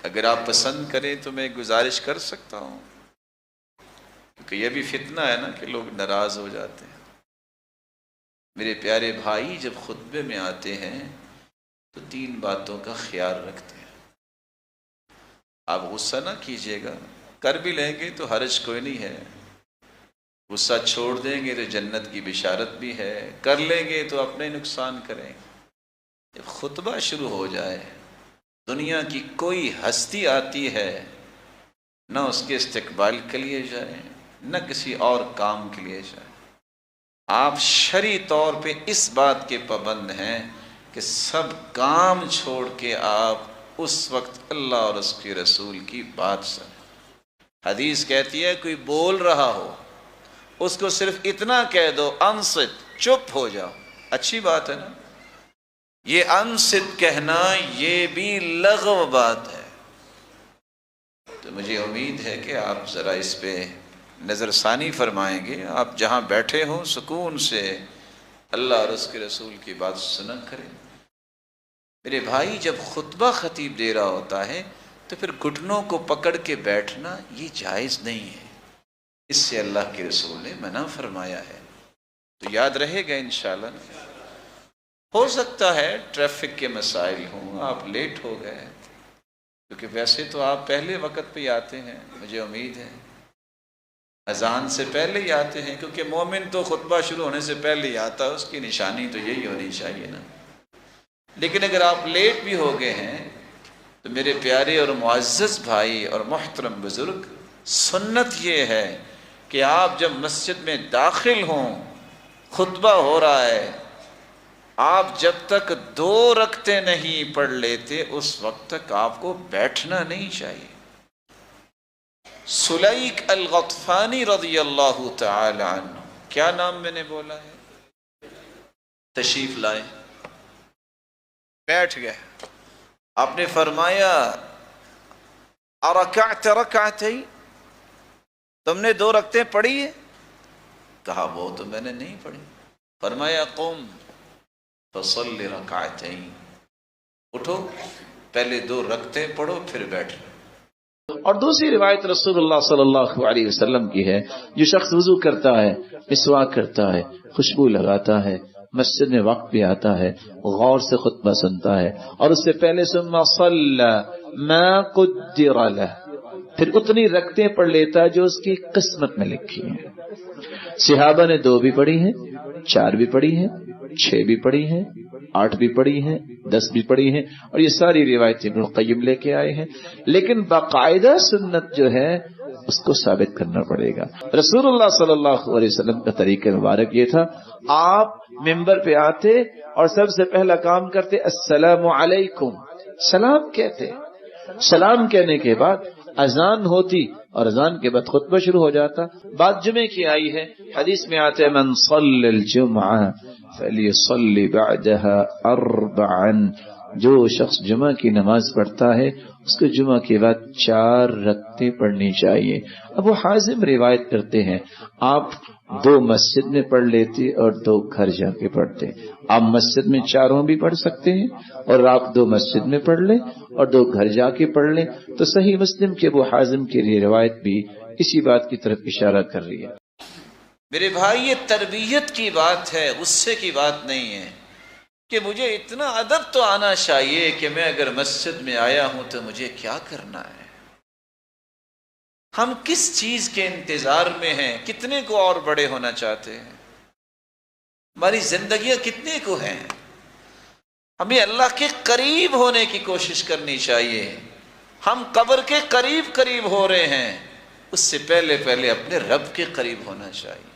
اگر آپ پسند کریں تو میں گزارش کر سکتا ہوں، کیونکہ یہ بھی فتنہ ہے نا کہ لوگ ناراض ہو جاتے ہیں۔ میرے پیارے بھائی جب خطبے میں آتے ہیں تو 3 باتوں کا خیال رکھتے ہیں۔ آپ غصہ نہ کیجیے گا، کر بھی لیں گے تو حرج کوئی نہیں ہے، غصہ چھوڑ دیں گے تو جنت کی بشارت بھی ہے، کر لیں گے تو اپنے نقصان کریں گے۔ جب خطبہ شروع ہو جائے، دنیا کی کوئی ہستی آتی ہے، نہ اس کے استقبال کے لیے جائیں نہ کسی اور کام کے لیے جائیں۔ آپ شرعی طور پہ اس بات کے پابند ہیں کہ سب کام چھوڑ کے آپ اس وقت اللہ اور اس کے رسول کی بات سنیں۔ حدیث کہتی ہے کوئی بول رہا ہو اس کو صرف اتنا کہہ دو انصت، چپ ہو جاؤ، اچھی بات ہے نا۔ یہ انصت کہنا یہ بھی لغو بات ہے، تو مجھے امید ہے کہ آپ ذرا اس پہ نظر ثانی فرمائیں گے۔ آپ جہاں بیٹھے ہوں سکون سے اللہ اور اس کے رسول کی بات سنا کریں۔ میرے بھائی جب خطبہ خطیب دے رہا ہوتا ہے تو پھر گھٹنوں کو پکڑ کے بیٹھنا یہ جائز نہیں ہے، اس سے اللہ کے رسول نے منع فرمایا ہے۔ تو یاد رہے گا انشاءاللہ۔ ہو سکتا ہے ٹریفک کے مسائل ہوں، آپ لیٹ ہو گئے، کیونکہ ویسے تو آپ پہلے وقت پہ آتے ہیں، مجھے امید ہے اذان سے پہلے ہی آتے ہیں، کیونکہ مومن تو خطبہ شروع ہونے سے پہلے ہی آتا ہے، اس کی نشانی تو یہی ہونی چاہیے نا۔ لیکن اگر آپ لیٹ بھی ہو گئے ہیں تو میرے پیارے اور معزز بھائی اور محترم بزرگ، سنت یہ ہے کہ آپ جب مسجد میں داخل ہوں، خطبہ ہو رہا ہے، آپ جب تک 2 رکعتیں نہیں پڑھ لیتے اس وقت تک آپ کو بیٹھنا نہیں چاہیے۔ سلیک الغطفانی رضی اللہ تعالی عنہ، کیا نام میں نے بولا ہے؟ تشریف لائے، بیٹھ گئے۔ آپ نے فرمایا ارکعت رکعتین، تم نے 2 رکعتیں پڑھی ہے؟ کہا وہ تو میں نے نہیں پڑھی۔ فرمایا قم فصل رکعتین، اٹھو پہلے 2 رکعتیں پڑھو پھر بیٹھو۔ اور دوسری روایت رسول اللہ صلی اللہ علیہ وسلم کی ہے، جو شخص وضو کرتا ہے، مسواک کرتا ہے، خوشبو لگاتا ہے، مسجد میں وقت بھی آتا ہے، غور سے خطبہ سنتا ہے، اور اس سے پہلے ثم صلی ما قدر لہ، پھر اتنی رکعتیں پڑھ لیتا ہے جو اس کی قسمت میں لکھی ہیں۔ صحابہ نے 2 بھی پڑھی ہیں، 4 بھی پڑھی ہیں، 6 بھی پڑھی ہیں، 8 بھی پڑھی ہیں، 10 بھی پڑھی ہیں، اور یہ ساری روایتیں ابن القیم لے کے آئے ہیں۔ لیکن باقاعدہ سنت جو ہے اس کو ثابت کرنا پڑے گا۔ رسول اللہ صلی اللہ علیہ وسلم کا طریقہ مبارک یہ تھا، آپ ممبر پہ آتے اور سب سے پہلا کام کرتے السلام علیکم، سلام کہتے، سلام کہنے کے بعد اذان ہوتی اور اذان کے بعد خطبہ شروع ہو جاتا۔ بات جمعے کی آئی ہے، حدیث میں آتے من صلی الجمعہ فلیصلی بعدہا 4، جو شخص جمعہ کی نماز پڑھتا ہے اس کو جمعہ کے بعد 4 رکعتیں پڑھنی چاہیے۔ ابو حازم روایت کرتے ہیں آپ 2 مسجد میں پڑھ لیتے اور 2 گھر جا کے پڑھتے۔ آپ مسجد میں 4 بھی پڑھ سکتے ہیں اور آپ 2 مسجد میں پڑھ لیں اور 2 گھر جا کے پڑھ لیں، تو صحیح مسلم کے ابو حازم کی یہ روایت بھی اسی بات کی طرف اشارہ کر رہی ہے۔ میرے بھائی یہ تربیت کی بات ہے، غصے کی بات نہیں ہے کہ مجھے اتنا ادب تو آنا چاہیے کہ میں اگر مسجد میں آیا ہوں تو مجھے کیا کرنا ہے۔ ہم کس چیز کے انتظار میں ہیں؟ کتنے کو اور بڑے ہونا چاہتے ہیں؟ ہماری زندگیاں کتنے کو ہیں؟ ہمیں اللہ کے قریب ہونے کی کوشش کرنی چاہیے۔ ہم قبر کے قریب ہو رہے ہیں، اس سے پہلے اپنے رب کے قریب ہونا چاہیے۔